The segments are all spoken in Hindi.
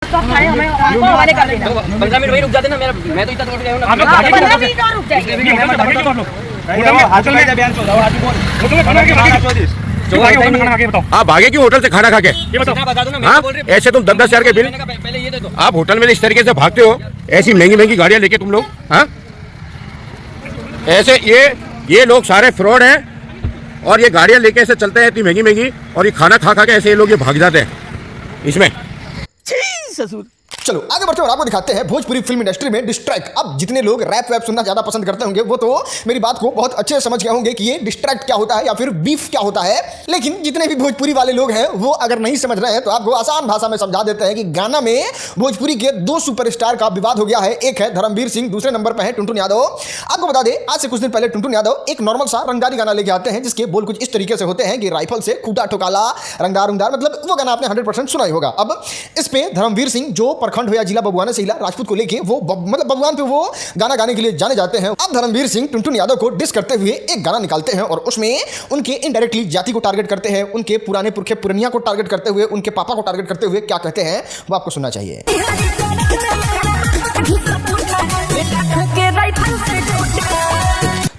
तो हमें 15 मिनट वही रुक जाते ना, मैं तो इतना दूर गया हूं ना। आप लोग 15 मिनट और रुक जाएंगे। आप भागे क्यों होटल से खाना खा के? बता दो ना, ऐसे तुम 10-10 हजार के बिल पहले ये दे दो। आप होटल में इस तरीके से भागते हो, ऐसी महंगी गाड़ियां लेके तुम लोग। हाँ, ऐसे ये लोग सारे फ्रॉड हैं और ये गाड़ियां लेके ऐसे चलते हैं इतनी महंगी और ये खाना खा के ऐसे ये लोग ये भाग जाते हैं इसमें। चलो आगे बढ़ते हैं और आपको दिखाते हैं भोजपुरी फिल्म इंडस्ट्री में डिस्ट्रैक्ट। अब जितने लोग रैप वैप सुनना ज्यादा पसंद करते होंगे वो तो मेरी बात को बहुत अच्छे से समझ गए होंगे कि ये डिस्ट्रैक्ट क्या होता है या फिर बीफ क्या होता है। लेकिन जितने भी भोजपुरी वाले लोग हैं वो अगर नहीं समझ रहे हैं तो आपको आसान भाषा में समझा देते हैं कि गाना में भोजपुरी के 2 सुपरस्टार का विवाद हो गया है। एक है धर्मवीर सिंह, दूसरे नंबर पर है टुनटुन यादव। आपको बता दें, आज से कुछ दिन पहले टुनटुन यादव एक नॉर्मल सा रंगदारी गाना लेके आते हैं जिसके बोल कुछ इस तरीके से होते हैं कि राइफल से खूटा ठोकाला रंगदार, मतलब वो गाना आपने 100% सुना ही होगा। अब इस पे धर्मवीर सिंह जो प्रखंड हो या जिला बबुआना से राजपूत को लेके वो मतलब बबुआन पे वो गाना गाने के लिए जाने जाते हैं। अब धर्मवीर सिंह टुनटुन यादव को डिस करते हुए एक गाना निकालते हैं और उसमें उनके इनडायरेक्टली जाति को टारगेट करते हैं, उनके पुराने पुरखे पुरनिया को टारगेट करते हुए, उनके पापा को टारगेट करते हुए क्या कहते हैं वो आपको सुनना चाहिए।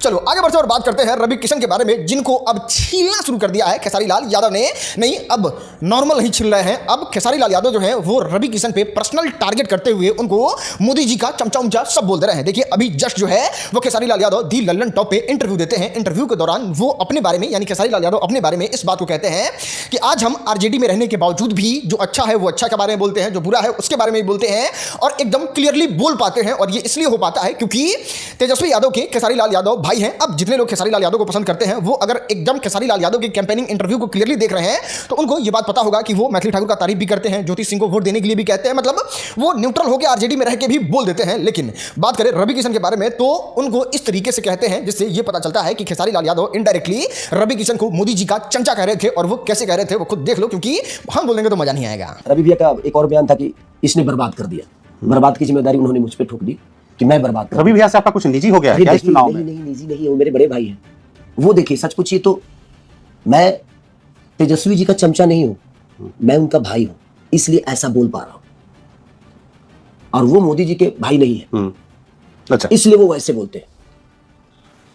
चलो आगे बढ़ते और बात करते हैं रवि किशन के बारे में, जिनको अब छीलना शुरू कर दिया है खेसारी लाल यादव ने। नहीं, अब नॉर्मल नहीं छील रहे हैं, अब खेसारी लाल यादव जो है वो रवि किशन पे पर्सनल टारगेट करते हुए उनको मोदी जी का चमचा उमचा सब बोल दे रहे हैं। देखिए अभी जस्ट जो है वो खेसारी लाल यादव दी लल्लन टॉप पे इंटरव्यू देते हैं। इंटरव्यू के दौरान वो अपने बारे में यानी खेसारी लाल यादव अपने बारे में इस बात को कहते हैं कि आज हम आरजेडी में रहने के बावजूद भी जो अच्छा है वो अच्छा के बारे में बोलते हैं, जो बुरा है उसके बारे में बोलते हैं और एकदम क्लियरली बोल पाते हैं। और ये इसलिए हो पाता है क्योंकि तेजस्वी यादव के खेसारी लाल यादव भाई हैं। अब जितने लोग खेसारी लाल यादव को पसंद करते हैं वो अगर एकदम खेसारी लाल यादव की कैंपेनिंग इंटरव्यू को क्लियरली देख रहे हैं तो उनको ये बात पता होगा कि वो मैथिली ठाकुर का तारीफ भी करते हैं, ज्योति सिंह को वोट देने के लिए भी कहते हैं, मतलब वो न्यूट्रल होकर आरजेडी में रह के भी बोल देते हैं। लेकिन बात करें रवि किशन के बारे में तो उनको इस तरीके से कहते हैं जिससे ये पता चलता है कि खेसारी लाल यादव इनडायरेक्टली रवि किशन को मोदी जी का चमचा कह रहे थे, और वो कैसे कह रहे थे वो खुद देख लो, क्योंकि हम बोलेंगे तो मजा नहीं आएगा। रवि भैया का एक और बयान था कि इसने बर्बाद कर दिया, बर्बाद की जिम्मेदारी उन्होंने मुझ पे ठोक दी कि मैं बर्बाद कर। रवि भैया से आपका कुछ निजी हो गया है क्या इस चुनाव में? नहीं निजी नहीं है, वो मेरे बड़े भाई हैं। वो देखिए सच पूछिए तो मैं तेजस्वी जी का चमचा नहीं हूं, मैं उनका भाई हूं, इसलिए ऐसा बोल पा रहा हूं, और वो मोदी जी के भाई नहीं है, अच्छा इसलिए वो वैसे बोलते हैं।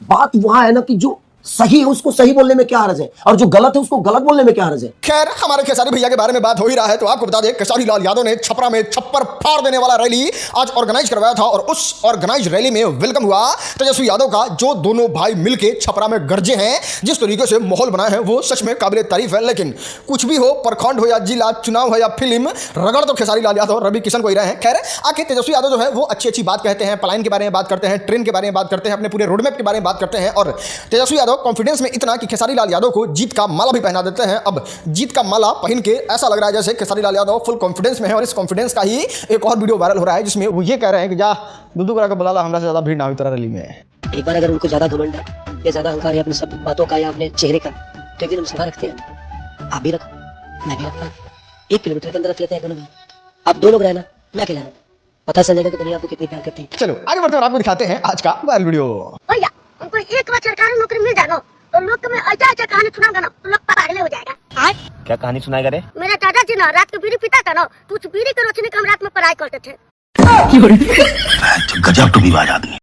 बात वहां है ना कि जो सही है उसको सही बोलने में क्या हर्ज है, और जो गलत है उसको गलत बोलने में क्या हर्ज है। खैर हमारे खेसारी भैया के बारे में बात हो ही रहा है तो आपको बता दें खेसारी लाल यादव ने छपरा में छप्पर फाड़ देने वाला रैली आज ऑर्गेनाइज करवाया था, और उस ऑर्गेनाइज रैली में वेलकम हुआ तेजस्वी यादव का, जो दोनों भाई मिलके छपरा में गरजे हैं। जिस तरीके से माहौल बनाए हैं वो सच में काबिले तारीफ है। लेकिन कुछ भी हो, प्रखंड हो या जिला, चुनाव हो या फिल्म, रगड़ तो खेसारी लाल यादव रवि किशन को ही रहे हैं। खैर आके तेजस्वी यादव जो है वो अच्छी अच्छी बात कहते हैं, पलायन के बारे में बात करते हैं, ट्रेन के बारे में बात करते हैं, अपने पूरे रोडमैप के बारे में बात करते हैं, और तेजस्वी यादव कॉन्फिडेंस में इतना कि खेसारी लाल यादव को जीत का माला भी पहना देते हैं। अब जीत का माला पहन के ऐसा लग रहा है जैसे खेसारी लाल यादव फुल कॉन्फिडेंस में है, और इस कॉन्फिडेंस का ही एक और वीडियो वायरल हो रहा है जिसमें वो ये कह रहे हैं कि जा दूधू करा के बुला ला, हमरा से ज्यादा भीड़ ना हुई तेरा रैली में। एक बार अगर उनको ज्यादा घमंड है या ज्यादा अहंकार है अपनी सब बातों का या अपने चेहरे का, तो एक दिन हम सभा रखते हैं, आप भी रखो, मैं भी रखता हूँ, 1 किलोमीटर के अंदर रख लेते हैं दोनों में, आप 2 लोग रहना, मैं अकेला रहना, पता चल जाएगा कि दुनिया आपको कितनी प्यार करती है। चलो आगे बढ़ते हैं और आपको दिखाते हैं आज का वायरल वीडियो। भैया उनको एक बार सरकारी नौकरी मिल जाएगा तो लोग में ऐसा ऐसा कहानी सुनाऊंगा ना तो लोग पागल हो जाएगा। क्या कहानी सुनाएगा रे? मेरा दादाजी ना रात को बीड़ी पीता था ना, तो उस बीड़ी की रोशनी में हम रात में पढ़ाई करते थे। गजब टू भी आदमी।